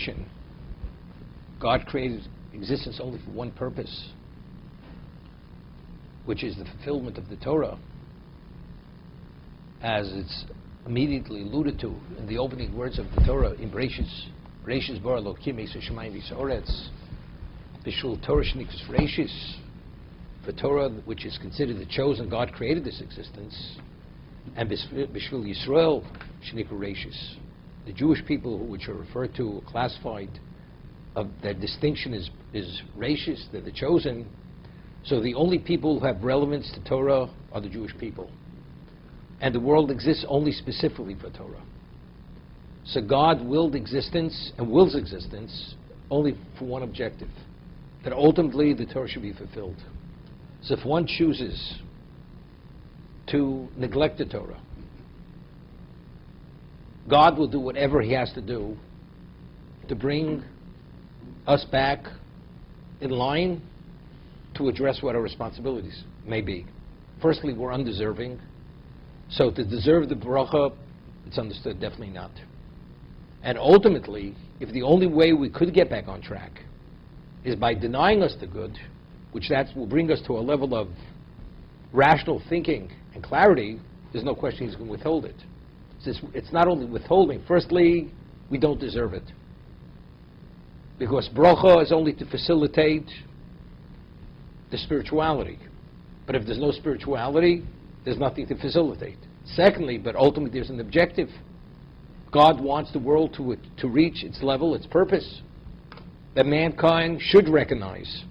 creation, God created existence only for one purpose, which is the fulfillment of the Torah, as it's immediately alluded to in the opening words of the Torah in Bereshis bara Elokim es hashamayim v'ha'aretz, b'shul Torah shenikus Bereshis, for Torah, which is considered the chosen, God created this existence, and b'shul Yisrael shenikus Bereshis, the Jewish people which are referred to, classified, of their distinction is Rashis, they're the chosen. So the only people who have relevance to Torah are the Jewish people. And the world exists only specifically for Torah. So God willed existence and wills existence only for one objective, that ultimately the Torah should be fulfilled. So if one chooses to neglect the Torah, God will do whatever he has to do to bring us back in line to address what our responsibilities may be. Firstly, we're undeserving. So to deserve the bracha, it's understood, definitely not. And ultimately, if the only way we could get back on track is by denying us the good, which that will bring us to a level of rational thinking and clarity, there's no question he's going to withhold it. It's not only withholding. Firstly, we don't deserve it, because bracha is only to facilitate the spirituality. But if there's no spirituality, there's nothing to facilitate. Secondly, but ultimately there's an objective. God wants the world to reach its level, its purpose, that mankind should recognize.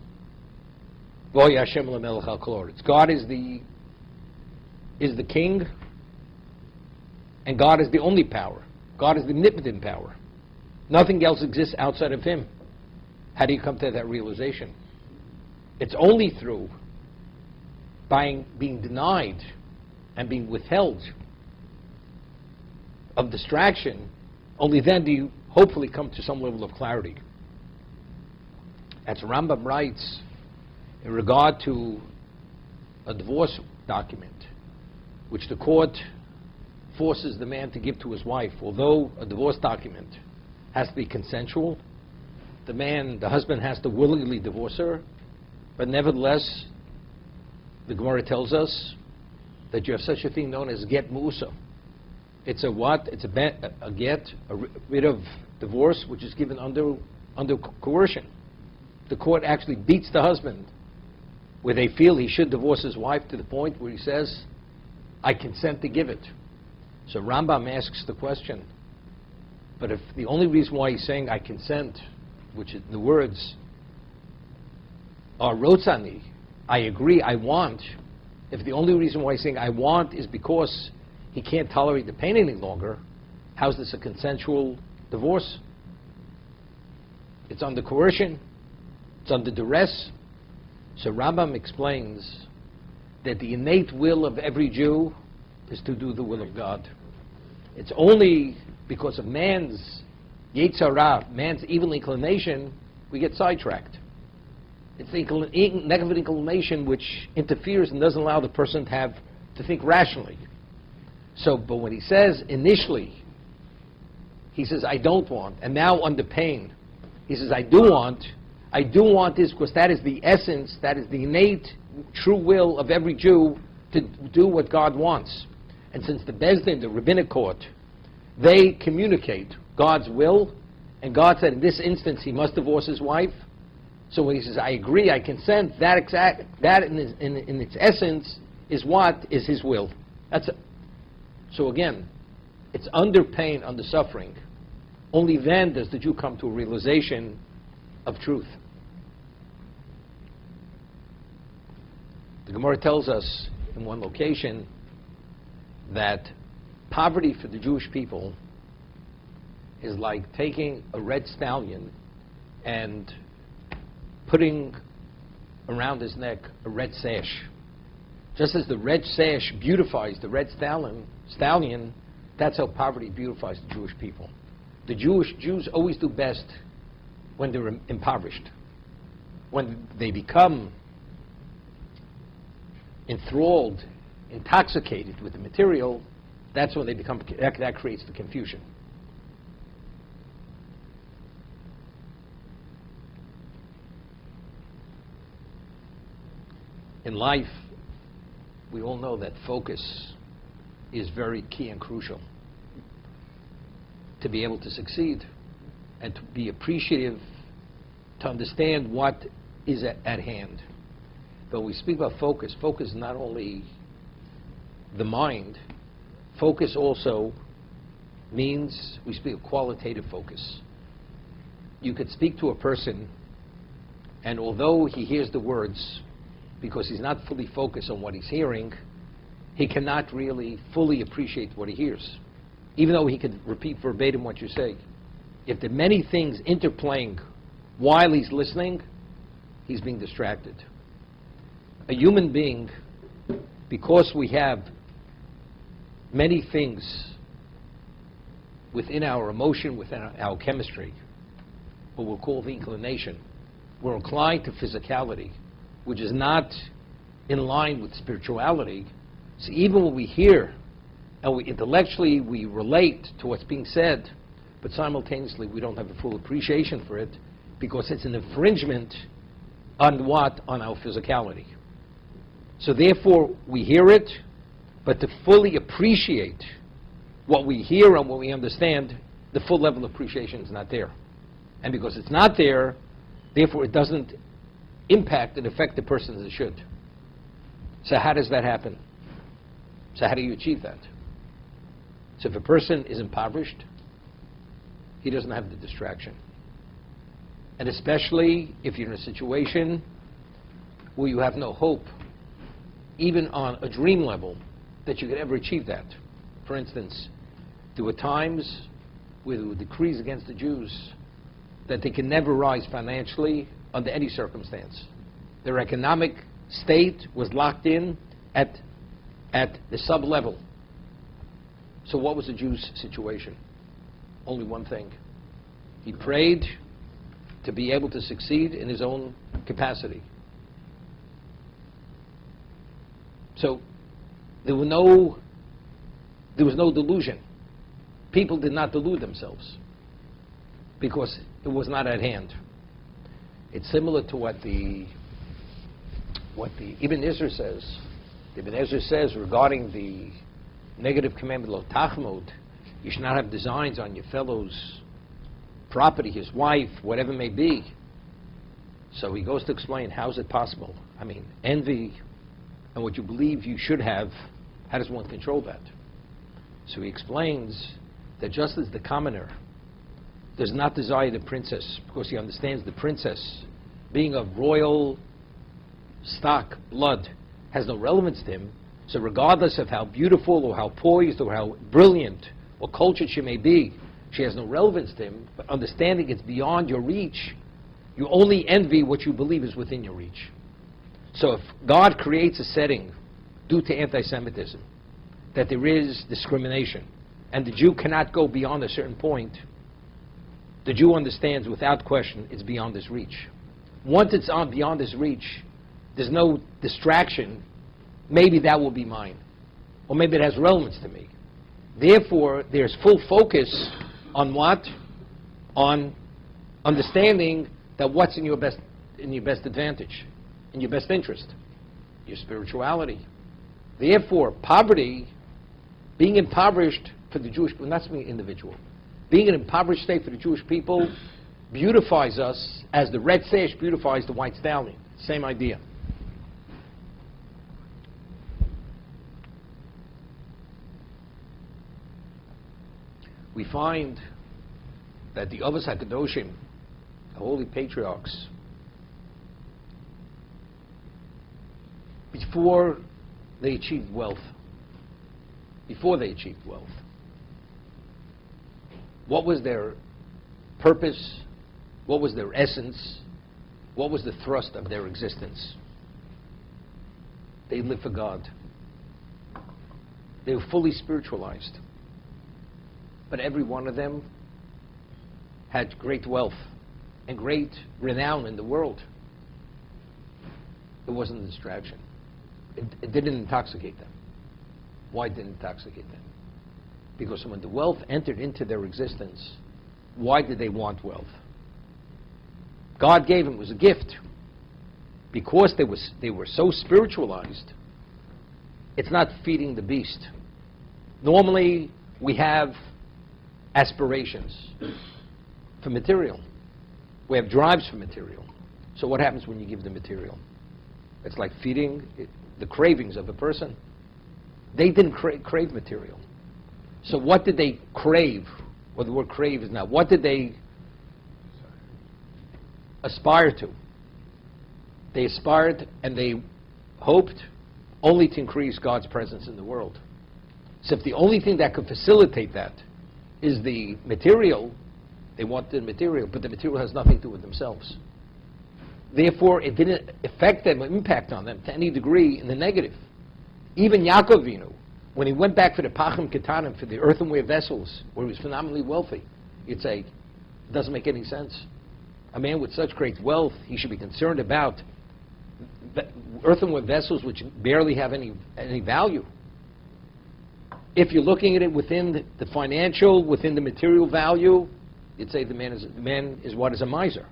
God is the king, and God is the only power. God is the omnipotent power. Nothing else exists outside of him. How do you come to that realization? It's only through being denied and being withheld of distraction, only then do you hopefully come to some level of clarity. As Rambam writes, in regard to a divorce document, which the court forces the man to give to his wife, although a divorce document has to be consensual, the husband has to willingly divorce her, but nevertheless, the Gemara tells us that you have such a thing known as get mu'usa. It's a what? It's a get, a writ of divorce, which is given under coercion. The court actually beats the husband, where they feel he should divorce his wife, to the point where he says, I consent to give it. So Rambam asks the question, but if the only reason why he's saying I consent, which is the words are rotzani, I agree, I want, if the only reason why he's saying I want is because he can't tolerate the pain any longer, how's this a consensual divorce? It's under coercion, it's under duress. So Rambam explains that the innate will of every Jew is to do the will of God. It's only because of man's Yetzer Hara, man's evil inclination, we get sidetracked. It's the negative inclination which interferes and doesn't allow the person to think rationally. So, but when he says initially, he says, I don't want, and now under pain, he says, I do want this because that is the essence, that is the innate, true will of every Jew to do what God wants. And since the Beis Din, the rabbinic court, they communicate God's will, and God said in this instance he must divorce his wife, so when he says, I agree, I consent, that in its essence is what is his will. So again, it's under pain, under suffering. Only then does the Jew come to a realization of truth. The Gemara tells us in one location that poverty for the Jewish people is like taking a red stallion and putting around his neck a red sash. Just as the red sash beautifies the red stallion, that's how poverty beautifies the Jewish people. The Jews always do best when they're impoverished. When they become enthralled, intoxicated with the material, that's when they become, that creates the confusion. In life, we all know that focus is very key and crucial to be able to succeed and to be appreciative, to understand what is at hand. But when we speak about focus, focus is not only the mind, focus also means we speak of qualitative focus. You could speak to a person, and although he hears the words, because he's not fully focused on what he's hearing, he cannot really fully appreciate what he hears, even though he could repeat verbatim what you say. If there are many things interplaying while he's listening, he's being distracted. A human being, because we have many things within our emotion, within our chemistry, what we'll call the inclination, we're inclined to physicality, which is not in line with spirituality. So even when we hear and we intellectually we relate to what's being said, but simultaneously we don't have a full appreciation for it because it's an infringement on what? On our physicality. So therefore we hear it, but to fully appreciate what we hear and what we understand, the full level of appreciation is not there. And because it's not there, therefore it doesn't impact and affect the person as it should. So how does that happen? So how do you achieve that? So if a person is impoverished, he doesn't have the distraction. And especially if you're in a situation where you have no hope, even on a dream level, that you could ever achieve that. For instance, there were times where there were decrees against the Jews that they can never rise financially under any circumstance. Their economic state was locked in at the sub-level. So what was the Jew's situation? Only one thing. He prayed to be able to succeed in his own capacity. So there was no delusion. People did not delude themselves because it was not at hand. It's similar to what the Ibn Ezra says. Ibn Ezra says regarding the negative commandment of Tachmod, you should not have designs on your fellow's property, his wife, whatever it may be. So he goes to explain, how is it possible? I mean, envy and what you believe you should have, how does one control that? So he explains that just as the commoner does not desire the princess because he understands the princess being of royal stock, blood, has no relevance to him, so regardless of how beautiful or how poised or how brilliant or cultured she may be, she has no relevance to him, but understanding it's beyond your reach, you only envy what you believe is within your reach. So if God creates a setting due to anti-Semitism, that there is discrimination, and the Jew cannot go beyond a certain point, the Jew understands without question it's beyond his reach. Once it's beyond his reach, there's no distraction, maybe that will be mine, or maybe it has relevance to me. Therefore, there's full focus on what? On understanding that what's in your best advantage, in your best interest, your spirituality. Therefore, poverty, being impoverished for the Jewish people, not speaking individual, being an impoverished state for the Jewish people beautifies us as the red sash beautifies the white stallion. Same idea. We find that the Avos HaKadoshim, the holy patriarchs, before they achieved wealth, what was their purpose? What was their essence? What was the thrust of their existence? They lived for God. They were fully spiritualized. But every one of them had great wealth and great renown in the world. It wasn't a distraction. It didn't intoxicate them. Why didn't it intoxicate them? Because when the wealth entered into their existence, why did they want wealth? God gave them, it was a gift. because they were so spiritualized, it's not feeding the beast. Normally, we have aspirations for material. We have drives for material. So what happens when you give the material? It's like feeding the cravings of a person. They didn't crave material. So what did they crave? Well, the word crave is not. What did they aspire to? They aspired and they hoped only to increase God's presence in the world. So if the only thing that could facilitate that is the material, they want the material, but the material has nothing to do with themselves. Therefore, it didn't affect them or impact on them to any degree in the negative. Even Yaakov Avinu, when he went back for the Pachim Ketanim, for the earthenware vessels, where he was phenomenally wealthy, you'd say, it doesn't make any sense. A man with such great wealth, he should be concerned about earthenware vessels which barely have any value. If you're looking at it within the financial, within the material value, you'd say the man is what is a miser.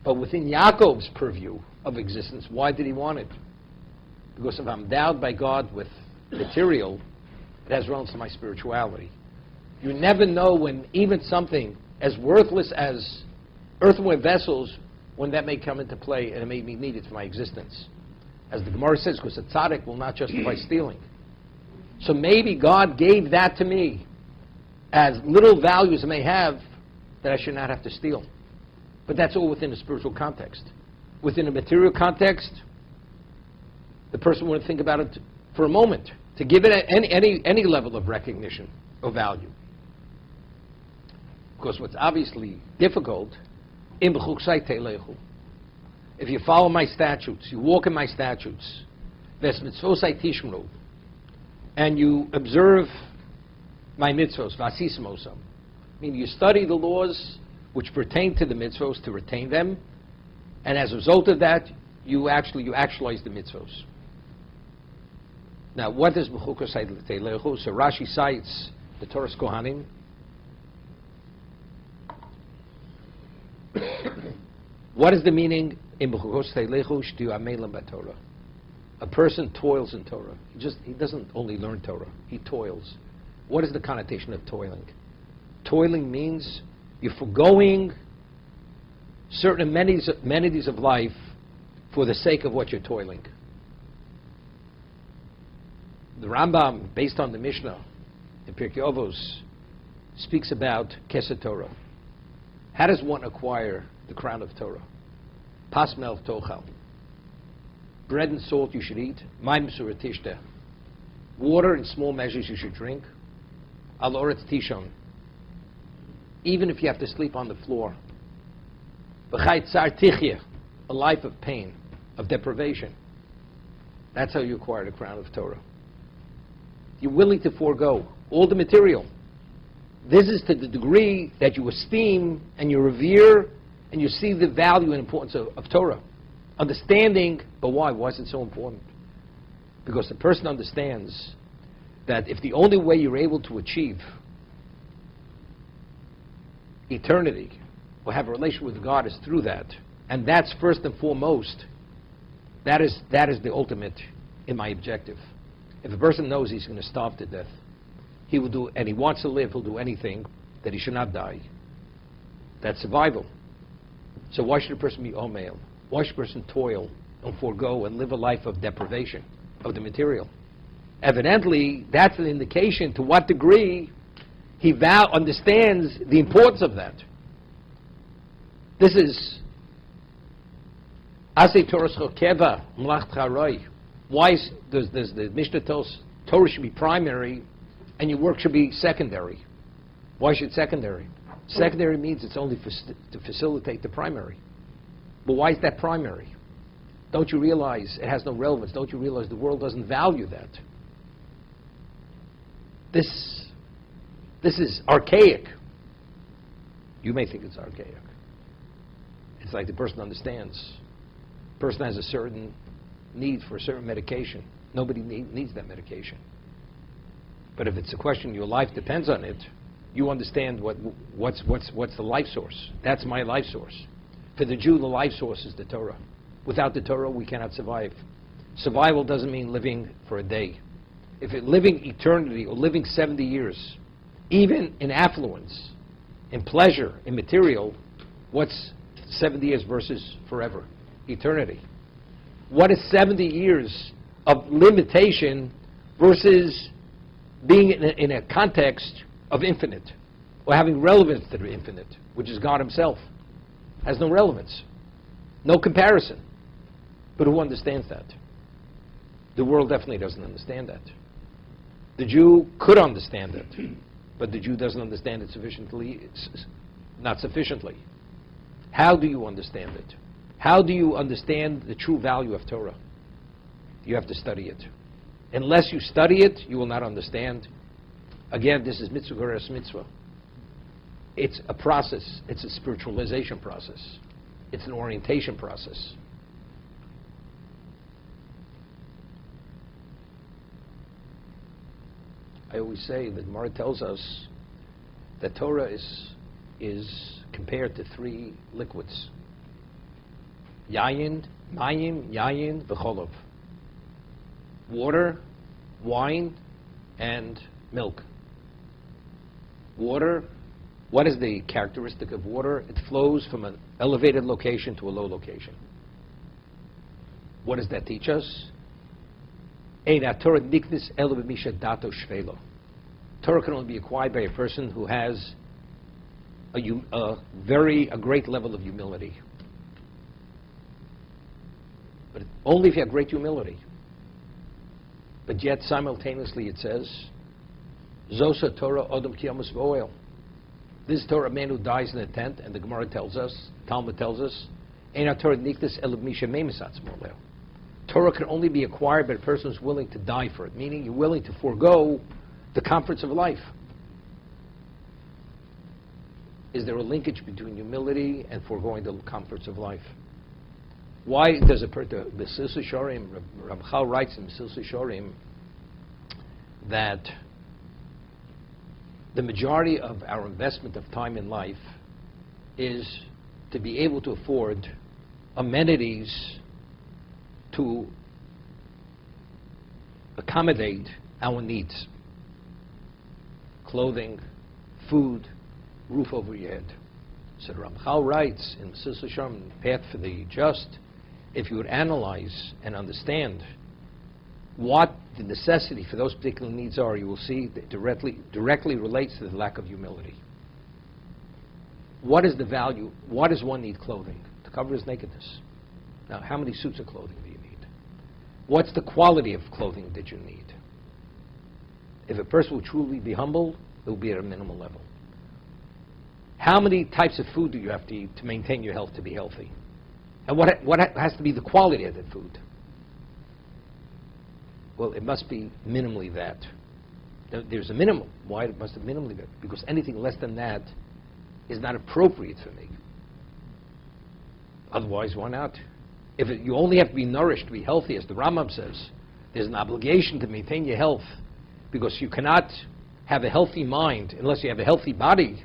But within Yaakov's purview of existence, why did he want it? Because if I'm endowed by God with material, it has relevance to my spirituality. You never know when even something as worthless as earthenware vessels, when that may come into play and it may be needed for my existence. As the Gemara says, because a tzaddik will not justify stealing. So maybe God gave that to me as little value as it may have, that I should not have to steal. But that's all within a spiritual context. Within a material context, the person would think about it for a moment, to give it any level of recognition or value. Because what's obviously difficult, in Bechukosai telechu, if you follow my statutes, you walk in my statutes, ves mitzvosai tishmru, and you observe my mitzvos, vasisimosam, meaning you study the laws which pertain to the mitzvos to retain them, and as a result of that, you actualize the mitzvos. Now, what is Bechukosai telechu? So Rashi cites the Torah's Kohanim. What is the meaning in Bechukosai telechu shtiu amelim b'Torah? A person toils in Torah. He doesn't only learn Torah. He toils. What is the connotation of toiling? Toiling means you're forgoing certain amenities of life for the sake of what you're toiling. The Rambam, based on the Mishnah in Pirkei Avos, speaks about Kesed Torah. How does one acquire the crown of Torah? Pas melch tochal. Bread and salt you should eat. Mayim suratishta. Water in small measures you should drink. Al oretz tishon. Even if you have to sleep on the floor. V'chai tsar tichya. A life of pain, of deprivation. That's how you acquire the crown of Torah. You're willing to forego all the material. This is to the degree that you esteem and you revere and you see the value and importance of Torah. Understanding, but why? Why is it so important? Because the person understands that if the only way you're able to achieve eternity or have a relation with God is through that, and that's first and foremost, that is the ultimate in my objective. If a person knows he's going to starve to death, he will do, and he wants to live, he'll do anything that he should not die. That's survival. So why should a person be omeil? Why should a person toil and forego and live a life of deprivation of the material? Evidently, that's an indication to what degree he understands the importance of that. This is Asay Torah Keva Mlacht Charoi. Why does the Mishnah tells Torah should be primary and your work should be secondary? Why should secondary? Secondary means it's only to facilitate the primary. But why is that primary? Don't you realize it has no relevance? Don't you realize the world doesn't value that? This is archaic. You may think it's archaic. It's like the person understands. The person has a certain need for a certain medication. Nobody needs that medication. But if it's a question your life depends on it, you understand what's the life source. That's my life source. For the Jew, the life source is the Torah. Without the Torah, we cannot survive. Survival doesn't mean living for a day. If it's living eternity or living 70 years, even in affluence, in pleasure, in material, what's 70 years versus forever? Eternity. What is 70 years of limitation versus being in a context of infinite, or having relevance to the infinite, which is God himself? Has no relevance, no comparison. But who understands that? The world definitely doesn't understand that. The Jew could understand it, but the Jew doesn't understand it sufficiently, not sufficiently. How do you understand it? How do you understand the true value of Torah? You have to study it. Unless you study it, you will not understand. Again, this is mitzvah geras mitzvah. It's a process. It's a spiritualization process. It's an orientation process. I always say that Gemara tells us that Torah is compared to three liquids: yayin, mayim, yayin, v'cholov. Water, wine, and milk. Water, what is the characteristic of water? It flows from an elevated location to a low location. What does that teach us? Torah can only be acquired by a person who has a great level of humility. But only if you have great humility. But yet simultaneously it says, Zosa Torah Odom Kiyamus V'Oel. This Torah, a man who dies in a tent, and the Gemara tells us, Talmud tells us, Torah can only be acquired by a person who's willing to die for it, meaning you're willing to forego the comforts of life. Is there a linkage between humility and foregoing the comforts of life? Why does the Mesillas Yesharim, Ramchal writes in Mesillas Yesharim that the majority of our investment of time in life is to be able to afford amenities to accommodate our needs. Clothing, food, roof over your head. So Ramchal writes in Mesillas Yesharim, Path for the Just, if you would analyze and understand what the necessity for those particular needs are, you will see that directly relates to the lack of humility. What is the value? Why does one need clothing? To cover his nakedness. Now, how many suits of clothing do you need? What's the quality of clothing that you need? If a person will truly be humble, it will be at a minimal level. How many types of food do you have to eat to maintain your health, to be healthy? And what has to be the quality of that food? Well, it must be minimally that. There's a minimum. Why it must be minimally that? Because anything less than that is not appropriate for me. Otherwise, why not? You only have to be nourished to be healthy, as the Rambam says, there's an obligation to maintain your health, because you cannot have a healthy mind unless you have a healthy body.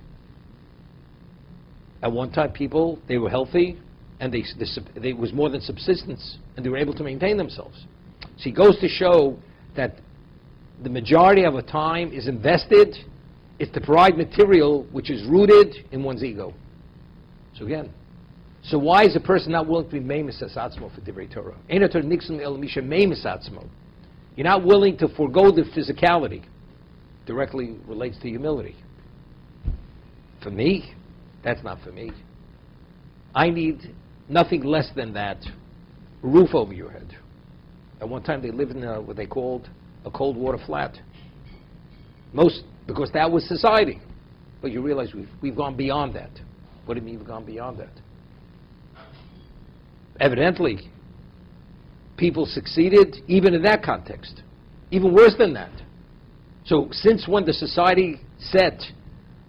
At one time, people, they were healthy, and they was more than subsistence, and they were able to maintain themselves. So it goes to show that the majority of the time is invested is to provide material which is rooted in one's ego. So again, so why is a person not willing to be meimis asatzmo for divrei Torah? Ein Torah nixon el misha meimis atzmo. You're not willing to forego the physicality. Directly relates to humility. For me, that's not for me. I need nothing less than that roof over your head. At one time they lived in what they called a cold water flat. Because that was society. But you realize we've gone beyond that. What do you mean we've gone beyond that? Evidently, people succeeded even in that context. Even worse than that. So since when the society set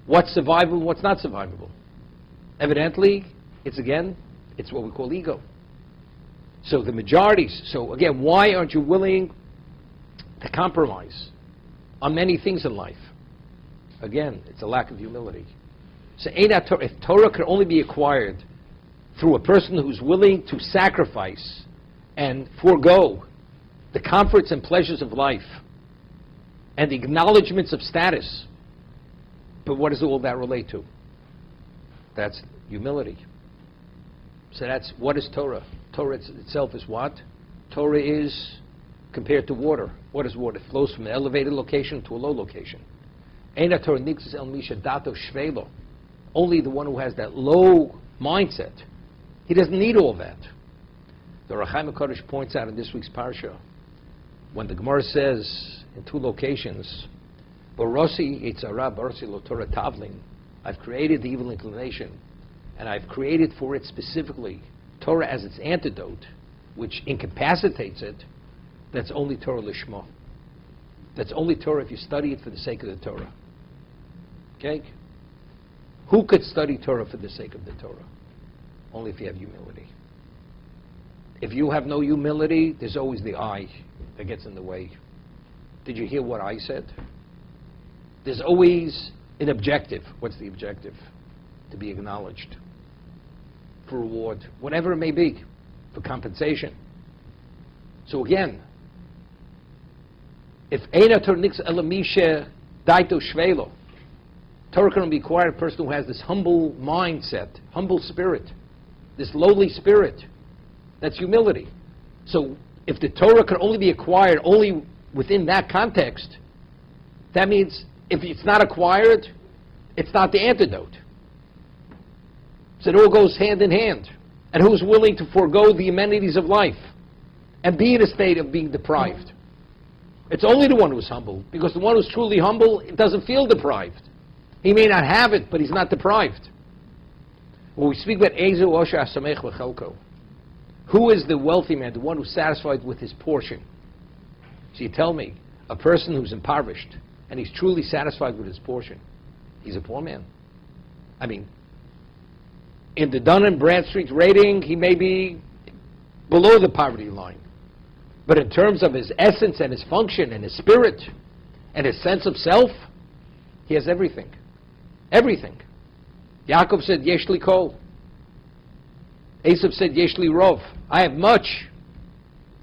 what's survivable and what's not survivable? Evidently, it's what we call ego. So the majorities, so again, why aren't you willing to compromise on many things in life? Again, it's a lack of humility. So if Torah could only be acquired through a person who's willing to sacrifice and forego the comforts and pleasures of life and the acknowledgments of status. But what does all that relate to? That's humility. So that's, what is Torah? Torah itself is what? Torah is compared to water. What is water? It flows from an elevated location to a low location. Eina Torah nixis el misha dato shvelo. Only the one who has that low mindset. He doesn't need all that. The Rechaim HaKadosh points out in this week's parsha, when the Gemara says in two locations, Barosi Yitzara, Barosi Lo Torah Tavlin, I've created the evil inclination, and I've created for it specifically Torah as its antidote, which incapacitates it. That's only Torah Lishma. That's only Torah if you study it for the sake of the Torah. Okay? Who could study Torah for the sake of the Torah? Only if you have humility. If you have no humility, there's always the I that gets in the way. Did you hear what I said? There's always an objective. What's the objective? To be acknowledged. For reward. Whatever it may be. For compensation. So again, if Eina Torah nix elamisha daito shvelo, Torah can only be acquired a person who has this humble mindset, humble spirit, this lowly spirit. That's humility. So if the Torah can only be acquired only within that context, that means if it's not acquired, it's not the antidote. So it all goes hand in hand. And who's willing to forego the amenities of life and be in a state of being deprived? It's only the one who's humble, because the one who's truly humble doesn't feel deprived. He may not have it, but he's not deprived. When we speak about Ezu Osher Asamech V'Chelko, who is the wealthy man, the one who's satisfied with his portion? So you tell me, a person who's impoverished and he's truly satisfied with his portion, he's a poor man. I mean, in the Dun & Bradstreet rating, he may be below the poverty line. But in terms of his essence and his function and his spirit and his sense of self, he has everything. Everything. Yaakov said, Yesh li kol. Esav said, Yesh li rov. I have much.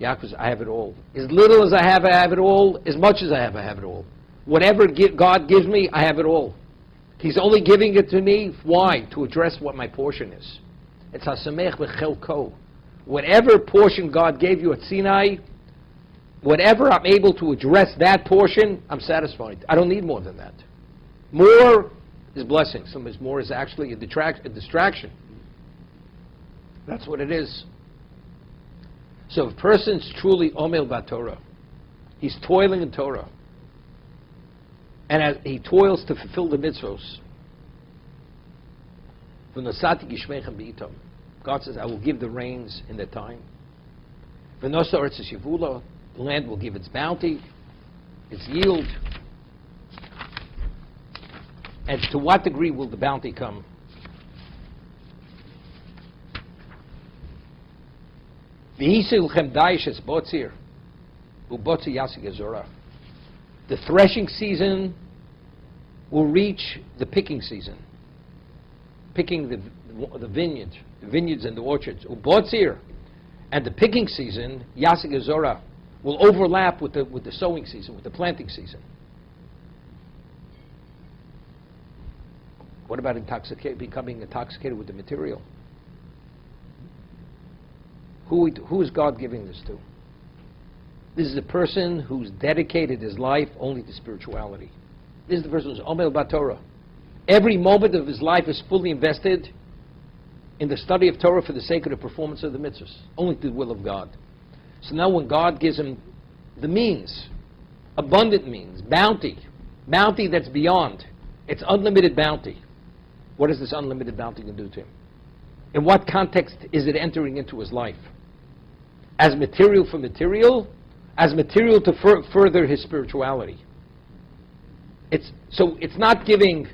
Yaakov said, I have it all. As little as I have it all. As much as I have it all. Whatever God gives me, I have it all. He's only giving it to me. Why? To address what my portion is. It's hasamech v'chelko. Whatever portion God gave you at Sinai, whatever I'm able to address that portion, I'm satisfied. I don't need more than that. More is blessing. Sometimes more is actually a distraction. That's what it is. So if a person's truly omel b'Torah, he's toiling in Torah, and as he toils to fulfill the mitzvos, God says, I will give the rains in their time. The land will give its bounty, its yield. And to what degree will the bounty come? The threshing season will reach the picking season. Picking the vineyards and the orchards. And the picking season, Yasik Azora, will overlap with the sowing season, with the planting season. What about becoming intoxicated with the material? Who is God giving this to? This is a person who's dedicated his life only to spirituality. This is the person who's Omel B'Torah. Every moment of his life is fully invested in the study of Torah for the sake of the performance of the mitzvahs, only to the will of God. So now when God gives him the means, abundant means, bounty that's beyond, it's unlimited bounty. What is this unlimited bounty going to do to him? In what context is it entering into his life? As material for material, as material to further his spirituality. It's not giving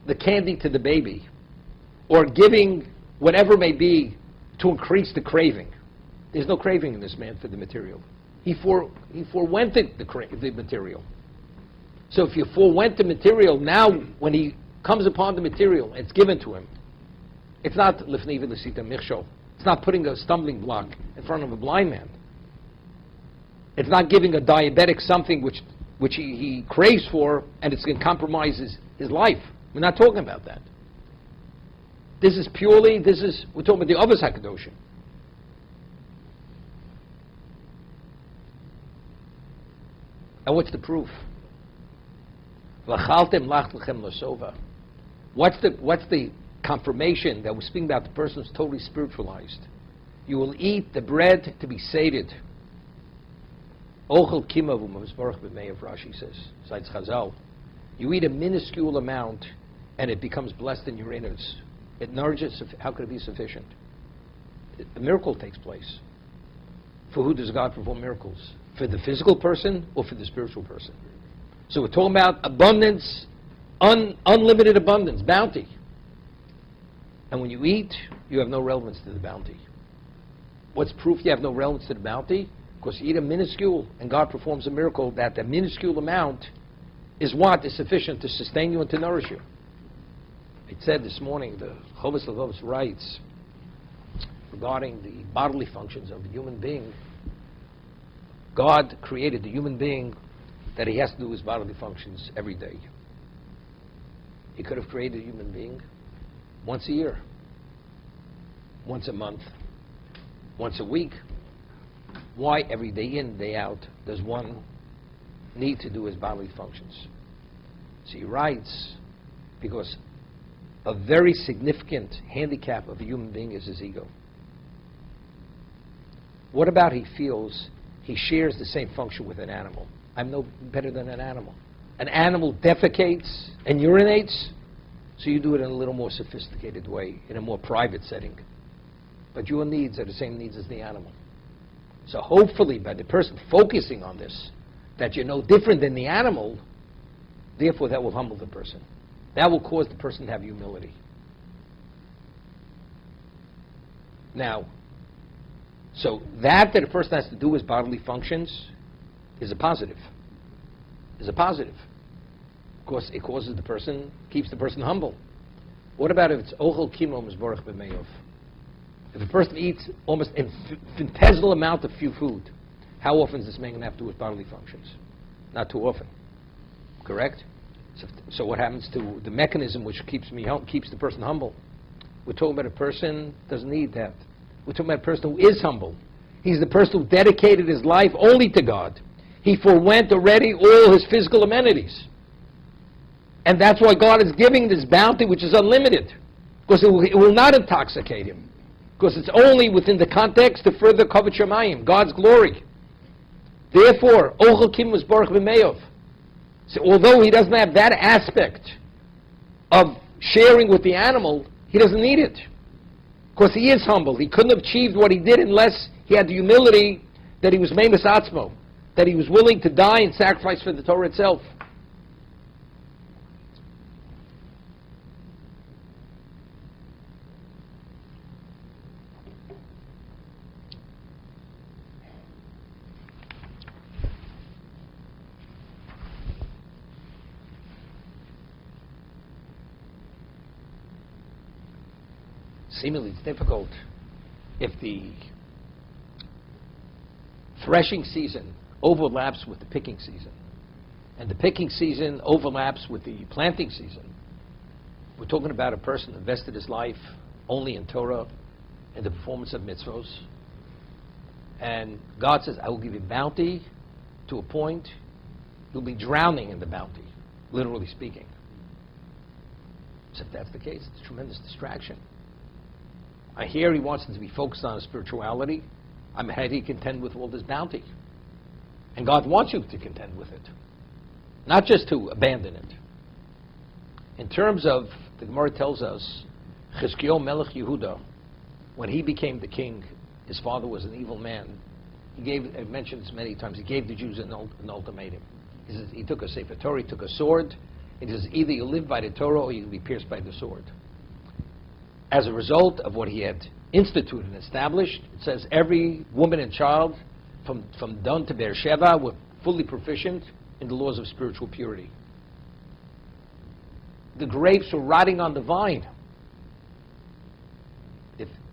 the candy to the baby, or giving whatever may be to increase the craving. There's no craving in this man for the material. He forewent the material. So if you forewent the material, now when he comes upon the material, it's given to him. It's not lifnei v'lisita michshol. It's not putting a stumbling block in front of a blind man. It's not giving a diabetic something which he craves for, and it's going to compromise his life. We're not talking about that. We're talking about the Avos HaKadoshim. And what's the proof? What's the confirmation that we're speaking about the person who's totally spiritualized? You will eat the bread to be sated. Ochel kimav u'mavzborach b'mei, Rashi says, cites Chazal. You eat a minuscule amount and it becomes blessed in your innards. It nourishes. How could it be sufficient? A miracle takes place. For who does God perform miracles? For the physical person or for the spiritual person? So we're talking about abundance, unlimited abundance, bounty. And when you eat, you have no relevance to the bounty. What's proof you have no relevance to the bounty? Because you eat a minuscule, and God performs a miracle that the minuscule amount is what is sufficient to sustain you and to nourish you. It said this morning, the Chovos Levovos writes regarding the bodily functions of a human being. God created the human being that he has to do his bodily functions every day. He could have created a human being once a year, once a month, once a week. Why every day in, day out, does one need to do his bodily functions? So he writes, because a very significant handicap of a human being is his ego. What about he feels he shares the same function with an animal? I'm no better than an animal. An animal defecates and urinates, so you do it in a little more sophisticated way, in a more private setting. But your needs are the same needs as the animal. So hopefully by the person focusing on this, that you're no different than the animal, therefore that will humble the person. That will cause the person to have humility. Now, so that a person has to do his bodily functions is a positive. Is a positive. Of course, it causes the person, keeps the person humble. What about if it's ochel kimo mizborach b'meyov? If a person eats almost an infinitesimal amount of few food, how often is this man going to have to do his bodily functions? Not too often. Correct? So what happens to the mechanism which keeps the person humble? We're talking about a person who doesn't need that. We're talking about a person who is humble. He's the person who dedicated his life only to God. He forwent already all his physical amenities. And that's why God is giving this bounty which is unlimited. Because it will not intoxicate him. Because it's only within the context to further covet Shemayim, God's glory. Therefore, Ochel Kim was Baruch B'Meov. So although he doesn't have that aspect of sharing with the animal, he doesn't need it. Because he is humble. He couldn't have achieved what he did unless he had the humility that he was Memes Atzmo, that he was willing to die and sacrifice for the Torah itself. Seemingly it's difficult if the threshing season overlaps with the picking season, and the picking season overlaps with the planting season. We're talking about a person who invested his life only in Torah and the performance of mitzvos, and God says, I will give you bounty to a point you'll be drowning in the bounty, literally speaking. So if that's the case, it's a tremendous distraction. I hear he wants him to be focused on his spirituality. How do you contend with all this bounty? And God wants you to contend with it, not just to abandon it. In terms of, the Gemara tells us, Chizkiyahu Melech Yehuda, when he became the king, his father was an evil man. I've mentioned this many times, he gave the Jews an ultimatum. He says, he took a Sefer Torah, he took a sword, and he says, either you live by the Torah or you'll be pierced by the sword. As a result of what he had instituted and established, it says every woman and child from Dan to Beersheba were fully proficient in the laws of spiritual purity. The grapes were rotting on the vine.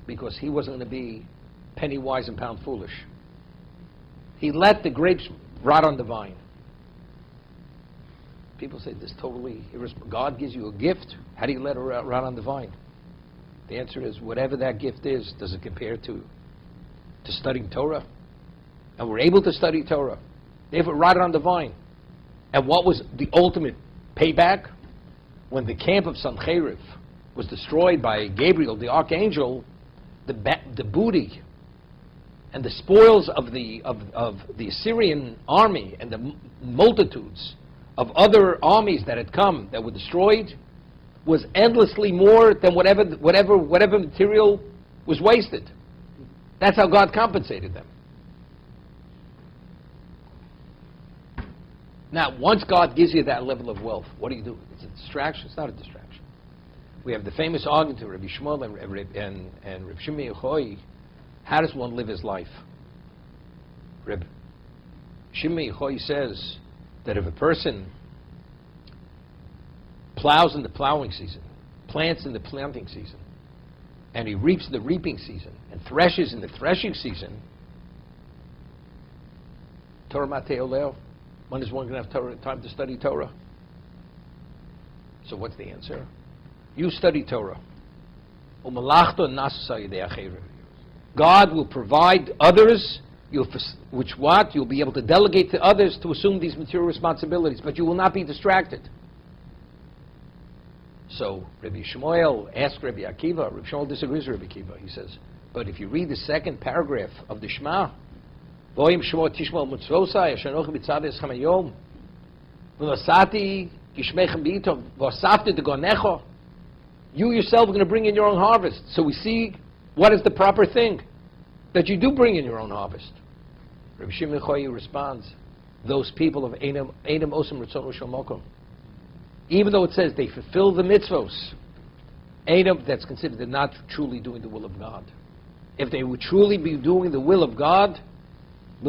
because he wasn't going to be penny wise and pound foolish. He let the grapes rot on the vine. People say this totally irresponsible. God gives you a gift. How do you let it rot on the vine? The answer is whatever that gift is, does it compare to studying Torah? And we're able to study Torah. If it rotted on the vine. And what was the ultimate payback? When the camp of Sancheriv was destroyed by Gabriel, the archangel, the booty and the spoils of the Assyrian army and the multitudes of other armies that had come that were destroyed was endlessly more than whatever material was wasted. That's how God compensated them. Now, once God gives you that level of wealth, what do? It's a distraction? It's not a distraction. We have the famous argument of Rabbi Shmuel and Rabbi Shimon Yochai. How does one live his life? Rabbi Shimon Yochai says that if a person plows in the plowing season, plants in the planting season, and he reaps in the reaping season, and threshes in the threshing season, Torah Mateo Leo, when is one going to have time to study Torah? So what's the answer? You study Torah. God will provide others, you'll be able to delegate to others to assume these material responsibilities, but you will not be distracted. So Rabbi Shmuel asked Rabbi Akiva. Rabbi Shmuel disagrees with Rabbi Akiva. He says, but if you read the second paragraph of the Shema, you yourself are going to bring in your own harvest. So we see what is the proper thing that you do bring in your own harvest. Rabbi Shimon Yochai responds, those people of Einam Osam Ritzon Shel Mokom, even though it says they fulfill the mitzvos, Einam, that's considered they're not truly doing the will of God. If they would truly be doing the will of God, it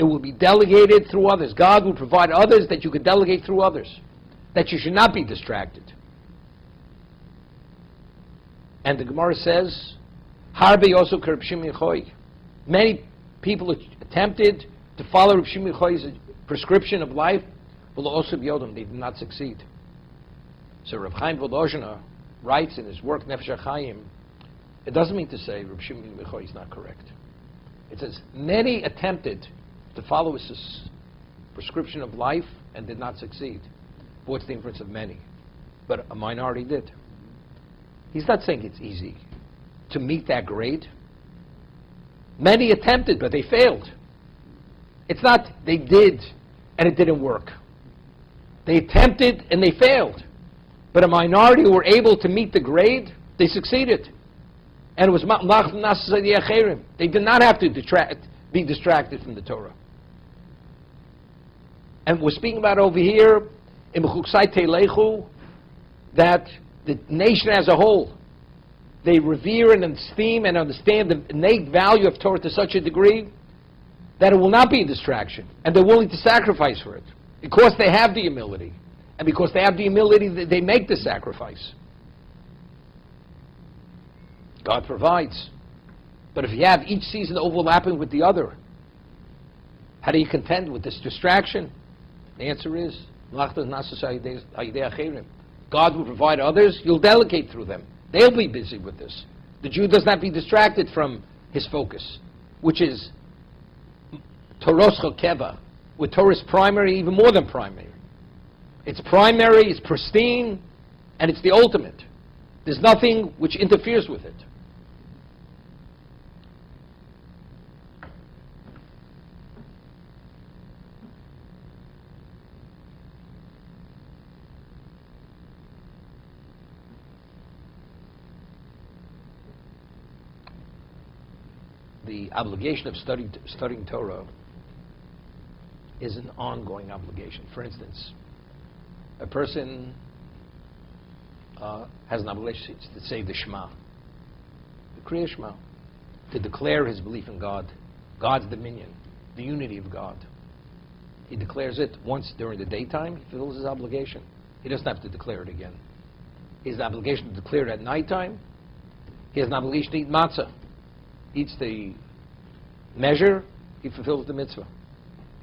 will be delegated through others. God will provide others that you could delegate through others, that you should not be distracted. And the Gemara says, Harbe also Reb Shimon Yochai. Many people attempted to follow Reb Shimon Yochai's prescription of life, but also b'yodam, they did not succeed. So Reb Chaim Volozhiner writes in his work Nefesh HaChaim, it doesn't mean to say Reb Shimon Yochai is not correct. It says many attempted to follow his prescription of life and did not succeed. But what's the inference of many? But a minority did. He's not saying it's easy to meet that grade. Many attempted, but they failed. It's not they did and it didn't work. They attempted and they failed. But a minority who were able to meet the grade, they succeeded. And it was they did not have to be distracted from the Torah. And we're speaking about over here in Bechukosai Telechu that the nation as a whole, they revere and esteem and understand the innate value of Torah to such a degree that it will not be a distraction, and they're willing to sacrifice for it because they have the humility, and because they have the humility, they make the sacrifice. God provides. But if you have each season overlapping with the other, how do you contend with this distraction? The answer is, God will provide others, you'll delegate through them. They'll be busy with this. The Jew does not be distracted from his focus, which is Torah's chokeva, with Torah's primary, even more than primary. It's primary, it's pristine, and it's the ultimate. There's nothing which interferes with it. The obligation of studying Torah is an ongoing obligation. For instance, a person has an obligation to say the Shema, the Kriya Shema, to declare his belief in God, God's dominion, the unity of God. He declares it once during the daytime, he fulfills his obligation. He doesn't have to declare it again. His obligation to declare it at nighttime, He has an obligation to eat matzah. Eats the measure, he fulfills the mitzvah.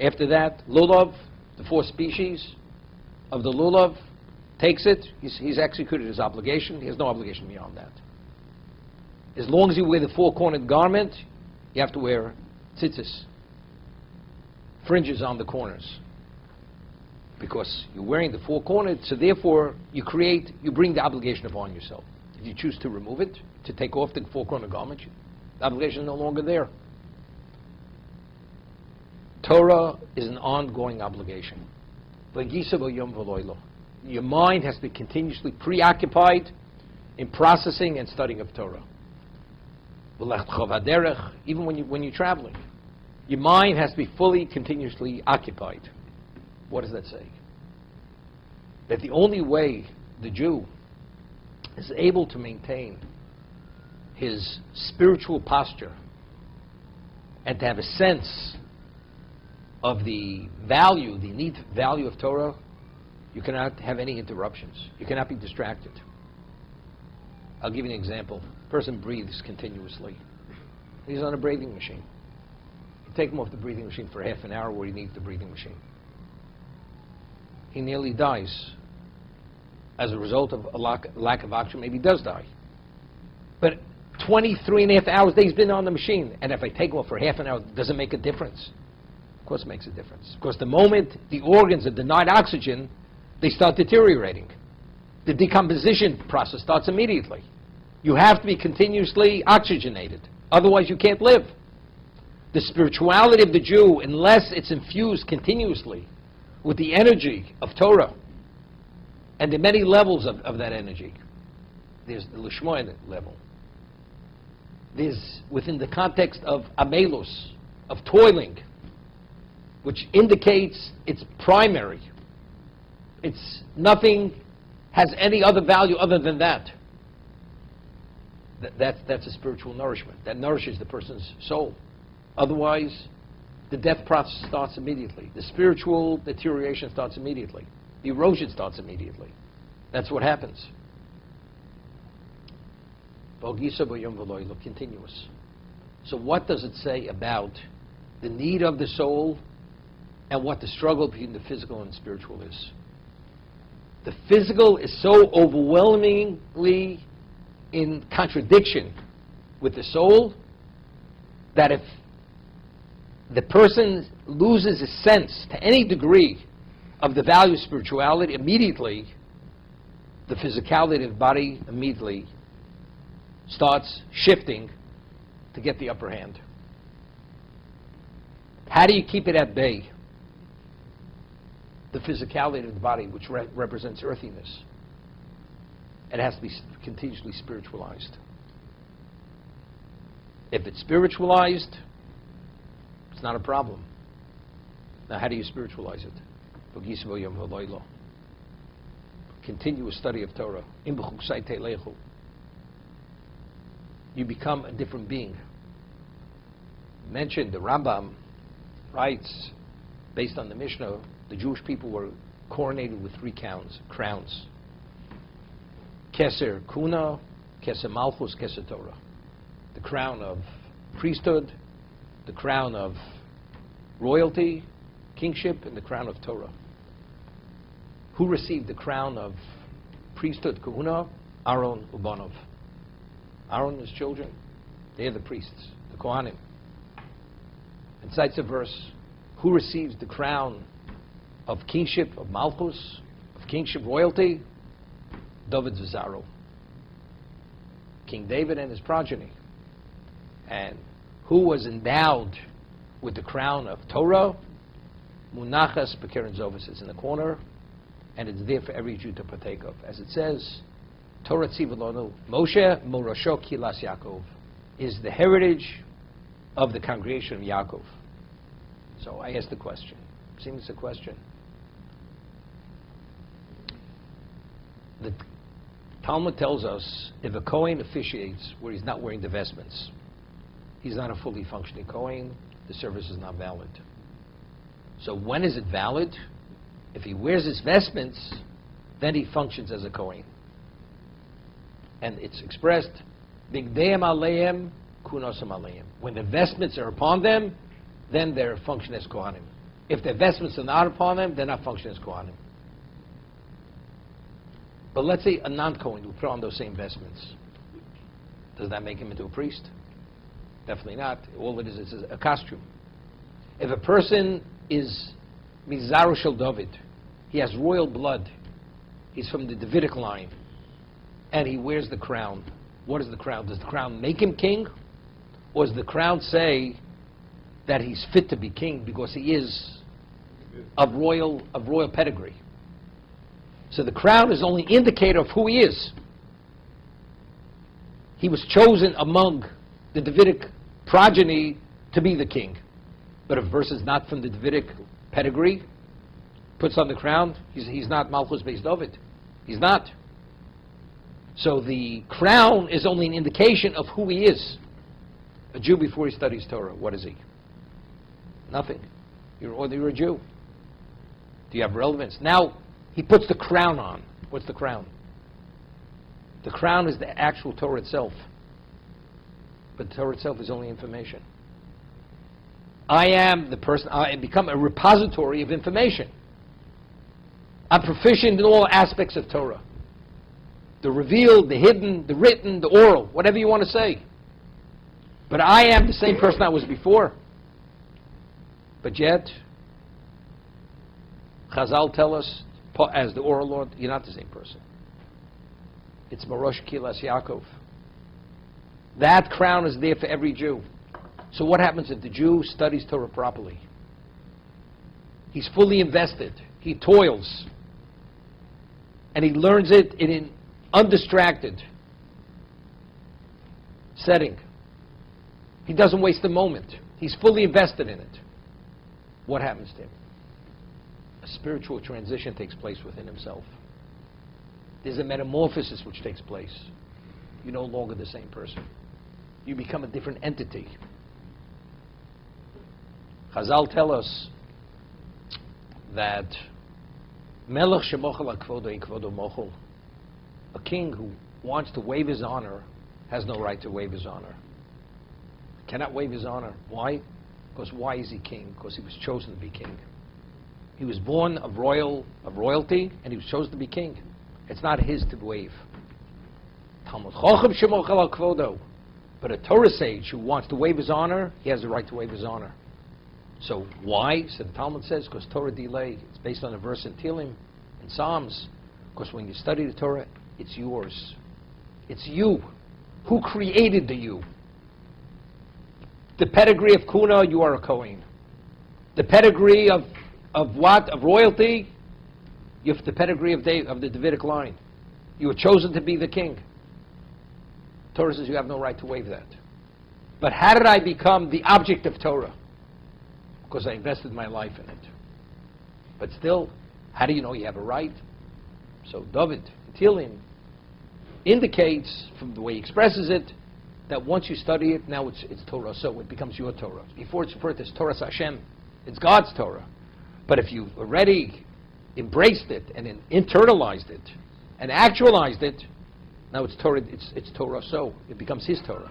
After that, lulav, the 4 species of the lulav, takes it, he's executed his obligation. He has no obligation beyond that. As long as you wear the 4-cornered garment, you have to wear tzitzis, fringes on the corners, because you're wearing the 4-cornered, so therefore you bring the obligation upon yourself. If you choose to remove it, to take off the 4-cornered garment, the obligation is no longer there. Torah is an ongoing obligation. Your mind has to be continuously preoccupied in processing and studying of Torah. Even when you're traveling, your mind has to be fully, continuously occupied. What does that say? That the only way the Jew is able to maintain his spiritual posture and to have a sense of the value, the innate value of Torah, you cannot have any interruptions. You cannot be distracted. I'll give you an example. A person breathes continuously. He's on a breathing machine. You take him off the breathing machine for half an hour where he needs the breathing machine. He nearly dies as a result of a lack of oxygen. Maybe he does die. But 23 and a half hours that he's been on the machine, and if I take him off for half an hour, does it make a difference? Of course it makes a difference. Because the moment the organs are denied oxygen, they start deteriorating. The decomposition process starts immediately. You have to be continuously oxygenated. Otherwise you can't live. The spirituality of the Jew, unless it's infused continuously with the energy of Torah, and the many levels of that energy. There's the Lishmoy level. There's, within the context of amelus, of toiling, which indicates it's primary. It's nothing has any other value other than that. That's a spiritual nourishment. That nourishes the person's soul. Otherwise, the death process starts immediately. The spiritual deterioration starts immediately. The erosion starts immediately. That's what happens. Continuous. So what does it say about the need of the soul and what the struggle between the physical and spiritual is? The physical is so overwhelmingly in contradiction with the soul that if the person loses a sense to any degree of the value of spirituality, immediately the physicality of the body immediately starts shifting to get the upper hand. How do you keep it at bay? The physicality of the body, which represents earthiness. It has to be continuously spiritualized. If it's spiritualized, it's not a problem. Now, how do you spiritualize it? Continuous study of Torah. Bechukosai. You become a different being. Mentioned, the Rambam writes, based on the Mishnah, the Jewish people were coronated with 3 crowns. Keser Kuna, Keser Malchus, Keser Torah. The crown of priesthood, the crown of royalty, kingship, and the crown of Torah. Who received the crown of priesthood, Kahuna? Aaron Ubanov. Aaron and his children, they're the priests, the Kohanim. And cites a verse, who receives the crown of kingship, of Malchus, of kingship royalty? David Zazaro. King David and his progeny. And who was endowed with the crown of Torah? Munachas Bekeren Zovis. It's in the corner, and it's there for every Jew to partake of. As it says, Torah Tzivalonu, Moshe Morosho Kilas Yaakov, is the heritage of the congregation of Yaakov. So I asked the question. Seems it's a question. The Talmud tells us if a Kohen officiates where he's not wearing the vestments, he's not a fully functioning Kohen, the service is not valid. So when is it valid? If he wears his vestments, then he functions as a Kohen. And it's expressed Bigdeim aleim, kunosam aleim. When the vestments are upon them, then they're function as kohanim. If the vestments are not upon them, they're not function as kohanim. But let's say a non-Kohen who put on those same vestments. Does that make him into a priest? Definitely not. All it is a costume. If a person is Mizaru Shel David, he has royal blood, he's from the Davidic line, and he wears the crown. What is the crown? Does the crown make him king? Or does the crown say that he's fit to be king because he is of royal pedigree? So the crown is only indicator of who he is. He was chosen among the Davidic progeny to be the king. But if a person is not from the Davidic pedigree, puts on the crown, he's not Malchus Beis David. He's not. So the crown is only an indication of who he is. A Jew before he studies Torah, what is he? Nothing. You're a Jew. Do you have relevance? Now, he puts the crown on. What's the crown? The crown is the actual Torah itself. But the Torah itself is only information. I am the person, I become a repository of information. I'm proficient in all aspects of Torah. The revealed, the hidden, the written, the oral, whatever you want to say. But I am the same person I was before. But yet, Chazal tell us, as the oral Lord, you're not the same person. It's Marosh Kilas Yaakov. That crown is there for every Jew. So what happens if the Jew studies Torah properly? He's fully invested. He toils. And he learns it in an undistracted setting. He doesn't waste a moment. He's fully invested in it. What happens to him? A spiritual transition takes place within himself. There's a metamorphosis which takes place. You're no longer the same person. You become a different entity. Chazal tell us that Melech shemochel hakvodo ikvodo mochel. A king who wants to waive his honor has no right to waive his honor. Cannot waive his honor. Why? Because why is he king? Because he was chosen to be king. He was born of royalty, and he was chosen to be king. It's not his to waive. Talmud Chochem shemochel hakvodo. But a Torah sage who wants to waive his honor, he has the right to waive his honor. So why? So the Talmud says, because Torah delay. It's based on a verse in Tehillim, in Psalms. Because when you study the Torah, it's yours. It's you. Who created the you? The pedigree of Kuna, you are a Kohen. The pedigree of what? Of royalty, you have the pedigree of the Davidic line. You were chosen to be the king. Torah says you have no right to waive that. But how did I become the object of Torah? Because I invested my life in it. But still, how do you know you have a right? So David, Tehillim, indicates, from the way he expresses it, that once you study it, now it's Torah, so it becomes your Torah. Before it's referred to as Torah Hashem, it's God's Torah. But if you've already embraced it and internalized it and actualized it, now it's Torah. It's Torah, so it becomes his Torah.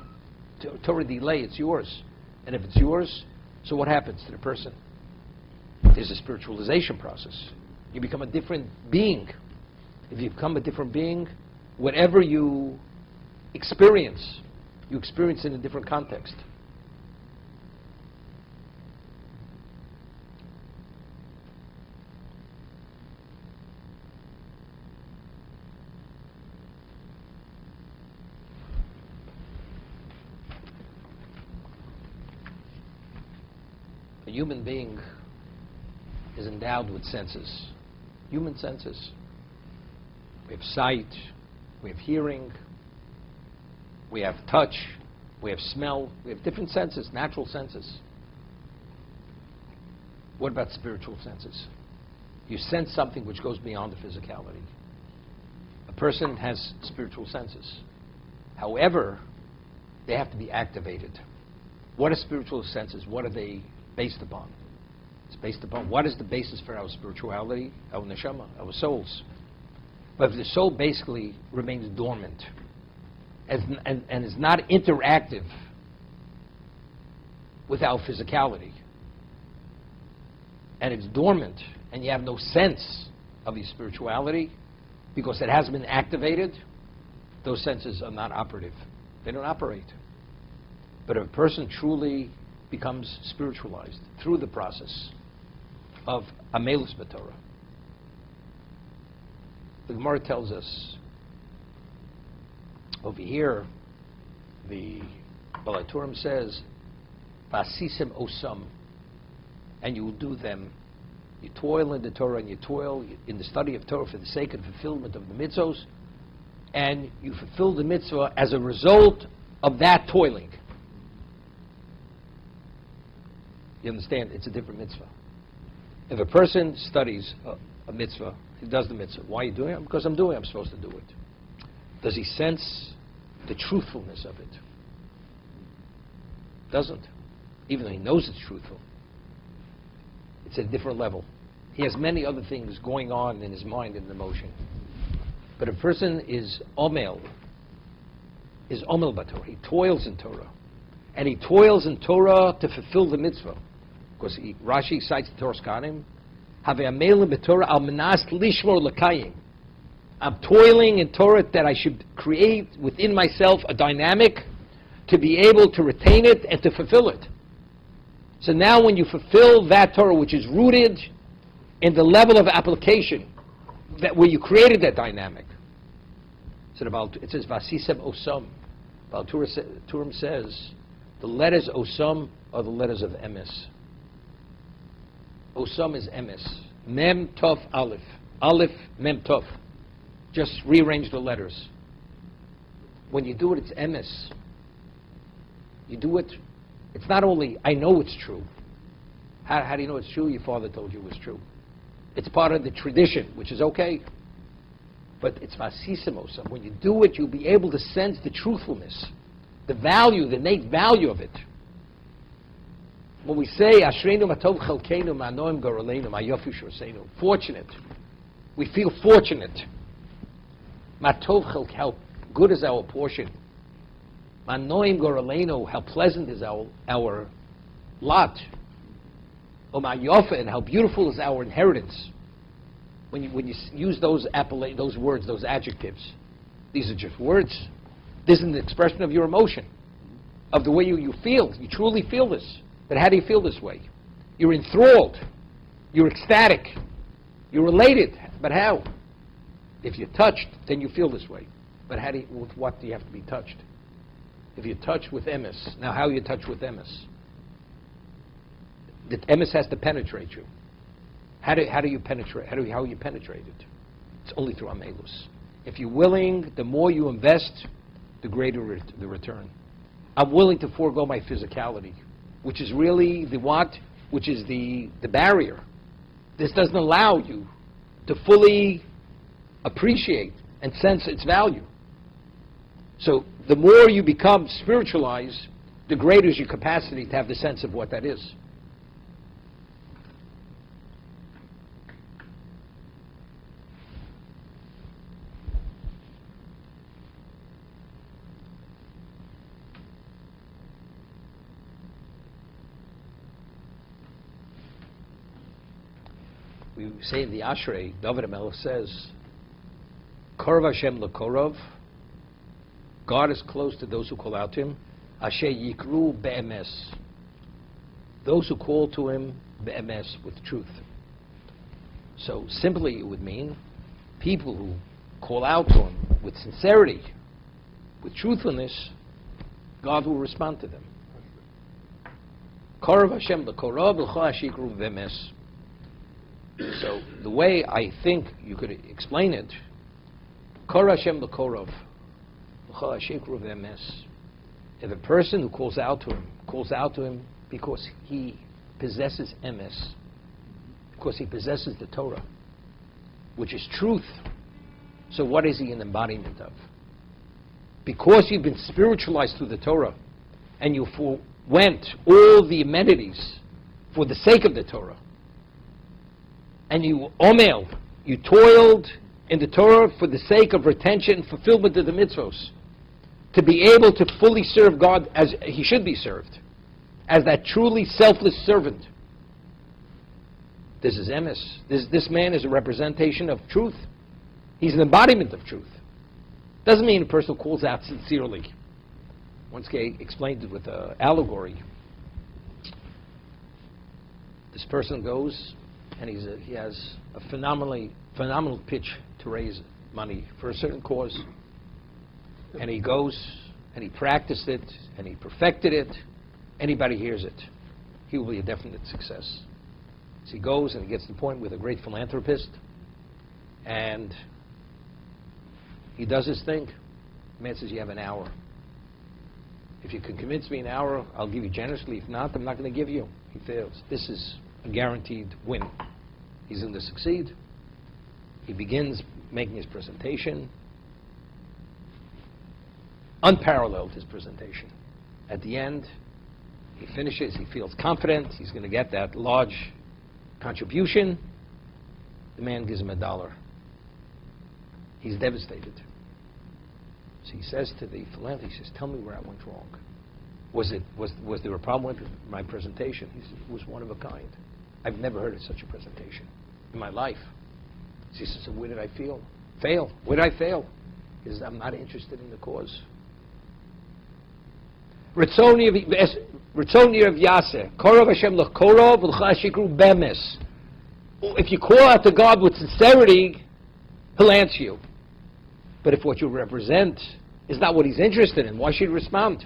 Torah delay, it's yours, and if it's yours, so what happens to the person? There's a spiritualization process. You become a different being. If you become a different being, whatever you experience in a different context. A human being is endowed with senses, human senses. We have sight, we have hearing, we have touch, we have smell, we have different senses, natural senses. What about spiritual senses? You sense something which goes beyond the physicality. A person has spiritual senses. However, they have to be activated. What are spiritual senses? What are they based upon? It's based upon what is the basis for our spirituality, our neshama, our souls. But if the soul basically remains dormant and is not interactive with our physicality, and it's dormant, and you have no sense of your spirituality because it hasn't been activated, those senses are not operative. They don't operate. But if a person truly becomes spiritualized through the process of Amelus B'Torah, the Gemara tells us over here, the Balaturim says, Vasisim osam, and you will do them. You toil in the Torah, and you toil in the study of Torah for the sake of the fulfillment of the mitzvos, and you fulfill the mitzvah as a result of that toiling. You understand? It's a different mitzvah. If a person studies a mitzvah, he does the mitzvah. Why are you doing it? Because I'm doing it. I'm supposed to do it. Does he sense the truthfulness of it? Doesn't. Even though he knows it's truthful. It's at a different level. He has many other things going on in his mind and emotion. But a person is omel b'Torah. He toils in Torah. And he toils in Torah to fulfill the mitzvah. Because Rashi cites the Torah Skanim, Have'amelim b'Torah al menas lishmor l'kayim. I'm toiling in Torah that I should create within myself a dynamic to be able to retain it and to fulfill it. So now when you fulfill that Torah, which is rooted in the level of application, that where you created that dynamic. So it says, Vasisem Osam. Turim says, the letters Osam are the letters of Emes. Osam is Emes. Mem Tov Aleph. Aleph Mem Tov. Just rearrange the letters. When you do it, it's Emes. You do it, it's not only, I know it's true. How do you know it's true? Your father told you it was true. It's part of the tradition, which is okay. But it's Vasisimosam. When you do it, you'll be able to sense the truthfulness, the value, the innate value of it. When we say, Ashreinu matov chalkeinu ma'anoim goraleinu ma'yofi shorseinu, fortunate. We feel fortunate. Matov chalk, how good is our portion. Ma'anoim goraleinu, how pleasant is our lot. O ma'yofa, and how beautiful is our inheritance. When you use those words, those adjectives, these are just words. This is an expression of your emotion, of the way you feel. You truly feel this. But how do you feel this way? You're enthralled. You're ecstatic. You're related. But how? If you're touched, then you feel this way. But with what do you have to be touched? If you're touched with emes, now how are you touched with emes? The emes has to penetrate you. How do you penetrate? How are you penetrated? It's only through amelus. If you're willing, the more you invest, the greater the return. I'm willing to forego my physicality, which is really which is the barrier. This doesn't allow you to fully appreciate and sense its value. So the more you become spiritualized, the greater is your capacity to have the sense of what that is. We say in the Ashrei, David HaMelech says, Korov Hashem lekorov, God is close to those who call out to Him. Asher yikru be'emes, those who call to Him be'emes, with truth. So simply it would mean people who call out to Him with sincerity, with truthfulness, God will respond to them. Korov Hashem lekorov l'chol asher yikru be'emes. So the way I think you could explain it, Kor Hashem l'korov, l'chol hashikru v'emes. If a person who calls out to him because he possesses emes, because he possesses the Torah, which is truth. So what is he an embodiment of? Because you've been spiritualized through the Torah, and you forwent all the amenities for the sake of the Torah, and you toiled in the Torah for the sake of retention and fulfillment of the mitzvos. to be able to fully serve God as he should be served, as that truly selfless servant. This is emes. This man is a representation of truth. He's an embodiment of truth. Doesn't mean a person calls out sincerely. Once Gay explained it with an allegory. This person goes and he has a phenomenal pitch to raise money for a certain cause. And he goes and he practiced it and he perfected it. Anybody hears it, he will be a definite success. So he goes and he gets to the point with a great philanthropist, and he does his thing. The man says, you have an hour. If you can convince me an hour, I'll give you generously. If not, I'm not going to give you. He fails. This is a guaranteed win. He's going to succeed. He begins making his presentation. Unparalleled, his presentation. At the end, he finishes, he feels confident, he's going to get that large contribution. The man gives him $1. He's devastated. So he says to the philanthropist, he says, tell me where I went wrong. Was there a problem with my presentation? He said, it was one of a kind. I've never heard of such a presentation in my life. So he says, so where did I fail? Where did I fail? He says, I'm not interested in the cause. Ritzoni of Yaseh. Korov Hashem l'korov v'chashikru bemes. If you call out to God with sincerity, He'll answer you. But if what you represent is not what He's interested in, why should you respond?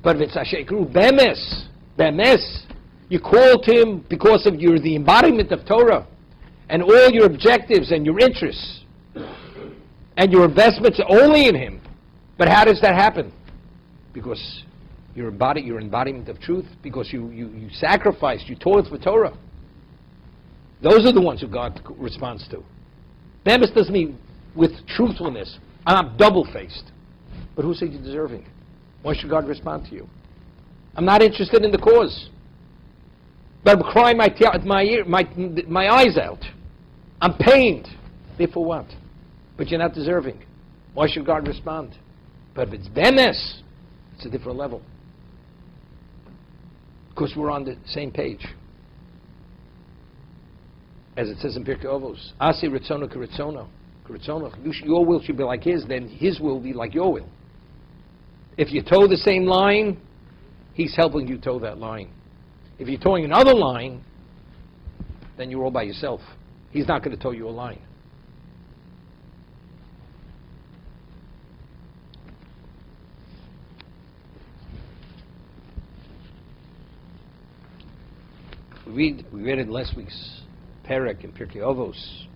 But if it's hashikru bemes, you call to Him because of you're the embodiment of Torah, and all your objectives and your interests and your investments are only in Him. But how does that happen? Because you're embodiment of truth, because you sacrificed, you toiled for Torah. Those are the ones who God responds to. Bemis doesn't mean with truthfulness. I'm double-faced. But who said you're deserving? Why should God respond to you? I'm not interested in the cause. But I'm crying my eyes out. I'm pained. Therefore what? But you're not deserving. Why should God respond? But if it's bemis, it's a different level. Because we're on the same page. As it says in Pirkei Avos, Asi ritzono k'ritzono. Your will should be like His, then His will be like your will. If you toe the same line, He's helping you toe that line. If you're towing another line, then you're all by yourself. He's not going to tow you a line. We read in last week's Perek in Pirkei Avos.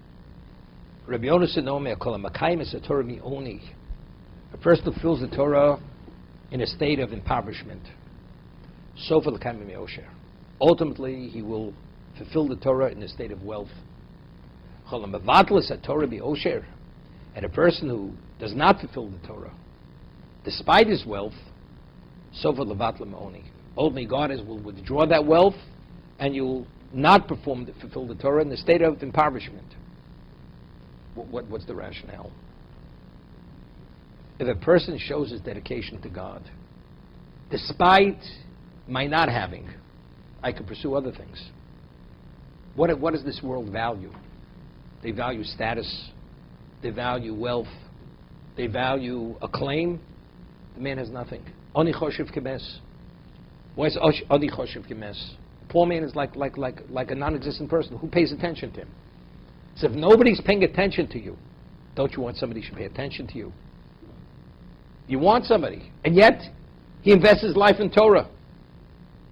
Rabbi Yonasan Omer kol hamakayim es haTorah mi'oni. A person who fills the Torah in a state of impoverishment. Sofa l'kayim me'osher. Ultimately, he will fulfill the Torah in a state of wealth. Chol hamavatl es haTorah bi'osher. And a person who does not fulfill the Torah, despite his wealth, sofa l'vatl me'oni. Ultimately, God will withdraw that wealth, and you will not fulfill the Torah in the state of impoverishment. What's the rationale? If a person shows his dedication to God, despite my not having, I could pursue other things. What does this world value? They value status. They value wealth. They value acclaim. The man has nothing. Ani choshev kemes. Why is ani choshev kemes? Poor man is like a non-existent person. Who pays attention to him? So if nobody's paying attention to you, don't you want somebody should pay attention to you? You want somebody, and yet he invests his life in Torah.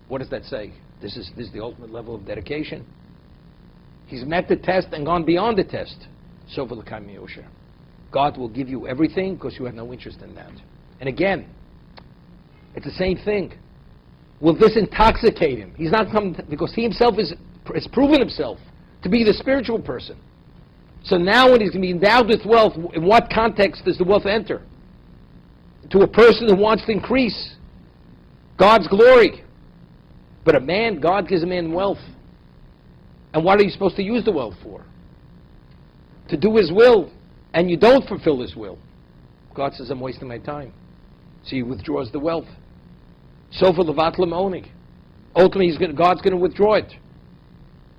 What does that say? This is the ultimate level of dedication. He's met the test and gone beyond the test. So God will give you everything because you have no interest in that. And again, it's the same thing. Will this intoxicate him? He's not coming because he himself has proven himself to be the spiritual person. So now when he's going to be endowed with wealth, in what context does the wealth enter? To a person who wants to increase God's glory. But a man, God gives a man wealth. And what are you supposed to use the wealth for? To do His will. And you don't fulfill His will. God says, I'm wasting my time. So he withdraws the wealth. So for levatlam oni. Ultimately, God's going to withdraw it.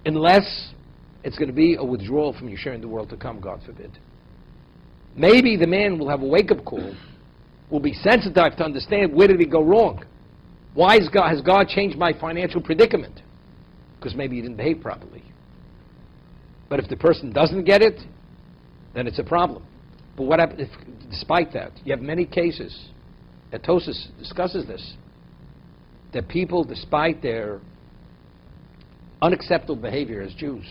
Unless it's going to be a withdrawal from your share in the world to come, God forbid. Maybe the man will have a wake-up call, will be sensitive to understand where did he go wrong. Why has God changed my financial predicament? Because maybe he didn't behave properly. But if the person doesn't get it, then it's a problem. But what happens if, despite that, you have many cases, Etosis discusses this, that people, despite their unacceptable behavior as Jews,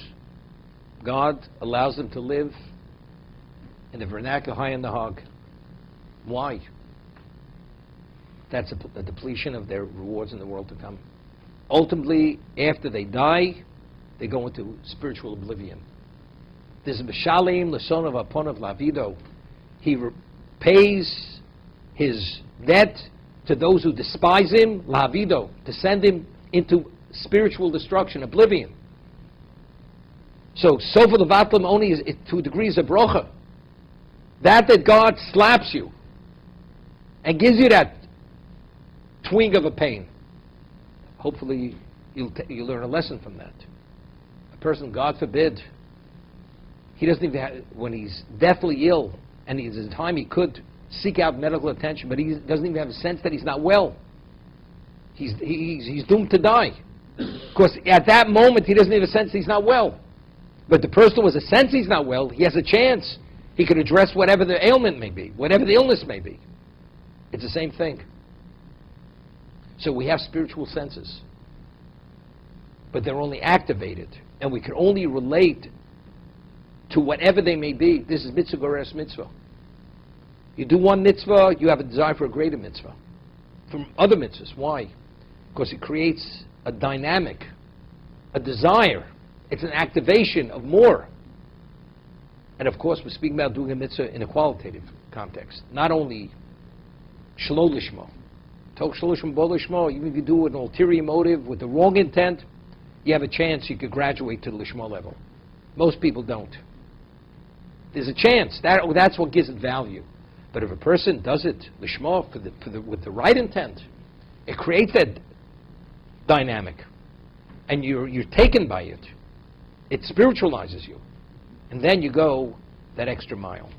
God allows them to live in the vernacular high in the hog. Why? That's a depletion of their rewards in the world to come. Ultimately, after they die, they go into spiritual oblivion. This is Mishalim, the son of Aponav Lavido. He pays his debt to those who despise him, Lavido, to send him into spiritual destruction, oblivion. So for the Vatlam only is, to a degree, is a brocha. That God slaps you and gives you that twinge of a pain. Hopefully you'll learn a lesson from that. A person, God forbid, he doesn't even have, when he's deathly ill, and there's a time he could seek out medical attention, but he doesn't even have a sense that he's not well. He's doomed to die. Because at that moment he doesn't have a sense he's not well. But the person who has a sense he's not well, he has a chance. He can address whatever the ailment may be, whatever the illness may be. It's the same thing. So we have spiritual senses, but they're only activated, and we can only relate to whatever they may be. This is mitzvah goreres mitzvah. You do one mitzvah, you have a desire for a greater mitzvah from other mitzvahs. Why? Because it creates a dynamic, a desire. It's an activation of more. And of course, we're speaking about doing a mitzvah in a qualitative context, not only shelo lishmo. Even if you do it with an ulterior motive, with the wrong intent, you have a chance you could graduate to the lishma level. Most people don't. There's a chance. That's what gives it value. But if a person does it lishma with the right intent, it creates that dynamic, and you're taken by it. It spiritualizes you, and then you go that extra mile.